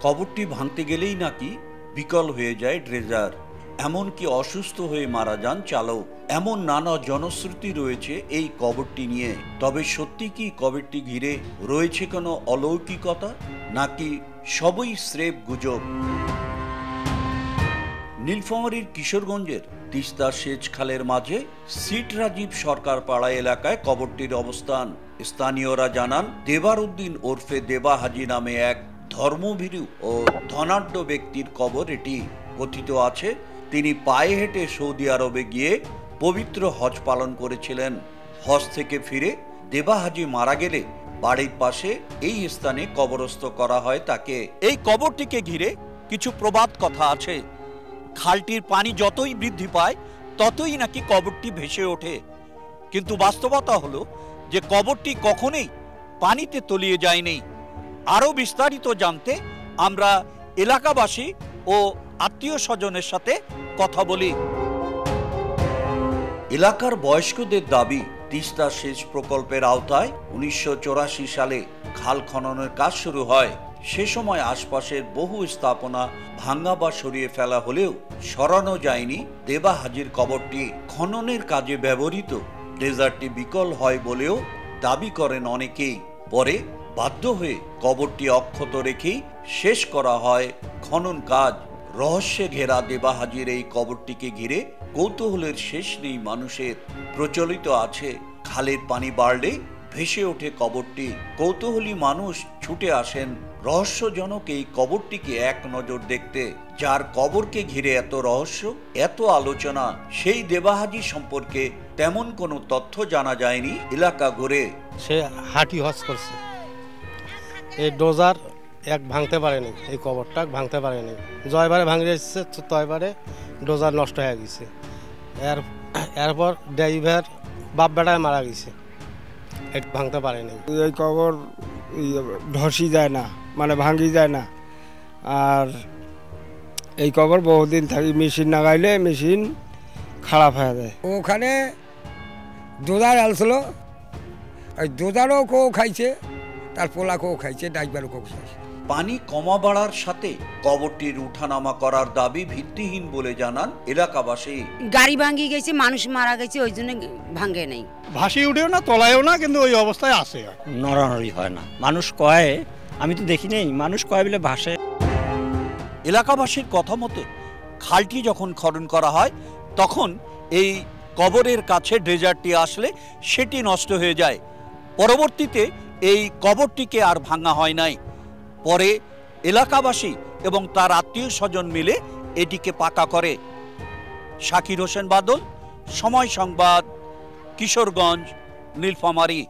কবরটি ভাঙতে গেলেই নাকি বিকল হয়ে যায় ড্রেজার, এমনকি অসুস্থ হয়ে মারা যান চালক। এমন নানা জনশ্রুতি রয়েছে এই কবরটি নিয়ে। তবে সত্যি কি কবরটি ঘিরে রয়েছে কোনো অলৌকিকতা, নাকি সবই স্রেফ গুজব? নীলফামারীর কিশোরগঞ্জের তিস্তা সেচ খালের মাঝে সিট রাজীব সরকার পাড়া এলাকায় কবরটির অবস্থান। স্থানীয়রা জানান, দেবার উদ্দিন ওরফে দেবা হাজি নামে এক ধর্মভীরু ও ধনাঢ্য ব্যক্তির কবর এটি। কথিত আছে, তিনি পায়ে হেঁটে সৌদি আরবে গিয়ে পবিত্র হজ পালন করেছিলেন। হজ থেকে ফিরে দেবা হাজি মারা গেলে বাড়ির পাশে এই স্থানে কবরস্থ করা হয় তাকে। এই কবরটিকে ঘিরে কিছু প্রবাদ কথা আছে। খালটির পানি যতই বৃদ্ধি পায় ততই নাকি কবরটি ভেসে ওঠে, কিন্তু বাস্তবতা হলো যে কবরটি কখনোই পানিতে তলিয়ে যায়নি। আরো বিস্তারিত জানতে আমরা এলাকাবাসী ও আত্মীয় স্বজনের সাথে কথা বলি। এলাকার বয়স্কদের দাবি, তিস্তা সেচ প্রকল্পের আওতায় 1984 সালে খাল খননের কাজ শুরু হয়। সে সময় আশপাশের বহু স্থাপনা ভাঙ্গা বা সরিয়ে ফেলা হলেও সরানো যায়নি দেবা হাজির কবরটি। খননের কাজে ব্যবহৃত ড্রেজারটি বিকল হয় বলেও দাবি করেন অনেকেই। পরে বাধ্য হয়ে কবরটি অক্ষত রেখেই শেষ করা হয় খনন কাজ। রহস্যে ঘেরা দেবা হাজির এই কবরটিকে ঘিরে কৌতূহলের শেষ নেই মানুষের। প্রচলিত আছে, খালের পানি বাড়লে ভেসে ওঠে কবরটি। কৌতূহলী মানুষ ছুটে আসেন রহস্যজনক এই কবরটিকে এক নজর দেখতে। যার কবরকে ঘিরে এত রহস্য, এত আলোচনা, সেই দেবাহাজি সম্পর্কে তেমন কোনো তথ্য জানা যায়নি এলাকা ঘুরে। সে হাঁটি হজ করছে, এই ডোজার এক ভাঙতে পারেনি, এই কবরটা ভাঙতে পারেনি। জয়বারে ভাঙে এসেছে, তয়বারে ডোজার নষ্ট হয়ে গেছে। এরপর ড্রাইভার বাপ বেটায় মারা গেছে, এটা ভাঙতে পারেনি। এই কবর ধসি যায় না, মানে ভাঙি যায় না। আর এই কবর বহুদিন থাকি, মেশিন লাগাইলে মেশিন খারাপ হয়ে যায়। ওখানে ডোজার আলছিল, ওই ডোজারও কেউ খাইছে, তার পোলাকেও খাইছে, ড্রাইভারও কেউ খাইছে। পানি কমা বাড়ার সাথে কবরটির উঠানামা করার দাবি ভিত্তিহীন বলে জানান এলাকাবাসী। গাড়ি ভাঙি গেছে, মানুষ মারা গেছে, ওই জন্য ভাঙে নাই। ভাসি উঠেও না, তলায়ও না, কিন্তু ওই অবস্থায় আছে, নড়ানড়ি হয় না। মানুষ কয়, আমি তো দেখি নেই, মানুষ কয় বলে ভাসে। এলাকাবাসীর কথা মতে খালটি যখন খনন করা হয় তখন এই কবরের কাছে ড্রেজারটি আসলে সেটি নষ্ট হয়ে যায়। পরবর্তীতে এই কবরটিকে আর ভাঙা হয় নাই। পরে এলাকাবাসী এবং তার আত্মীয় স্বজন মিলে এটিকে পাকা করে। শাকির হোসেন বাদল, সময় সংবাদ, কিশোরগঞ্জ, নীলফামারী।